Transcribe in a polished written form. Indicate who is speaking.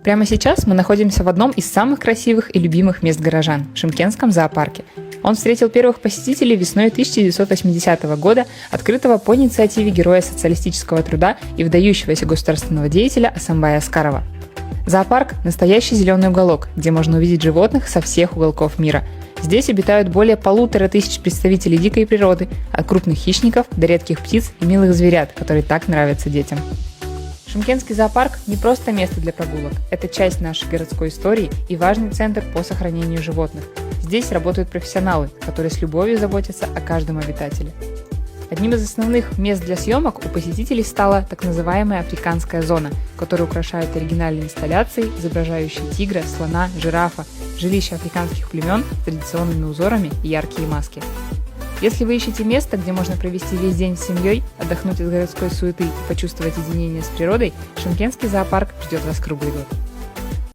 Speaker 1: Прямо сейчас мы находимся в одном из самых красивых и любимых мест горожан – Шымкентском зоопарке. Он встретил первых посетителей весной 1980 года, открытого по инициативе героя социалистического труда и выдающегося государственного деятеля Асанбая Аскарова. Зоопарк – настоящий зеленый уголок, где можно увидеть животных со всех уголков мира. Здесь обитают более 1500 представителей дикой природы, от крупных хищников до редких птиц и милых зверят, которые так нравятся детям. Шымкентский зоопарк не просто место для прогулок, это часть нашей городской истории и важный центр по сохранению животных. Здесь работают профессионалы, которые с любовью заботятся о каждом обитателе. Одним из основных мест для съемок у посетителей стала так называемая африканская зона, которую украшают оригинальные инсталляции, изображающие тигра, слона, жирафа, жилища африканских племен с традиционными узорами и яркие маски. Если вы ищете место, где можно провести весь день с семьей, отдохнуть от городской суеты и почувствовать единение с природой, Шымкентский зоопарк ждет вас круглый год.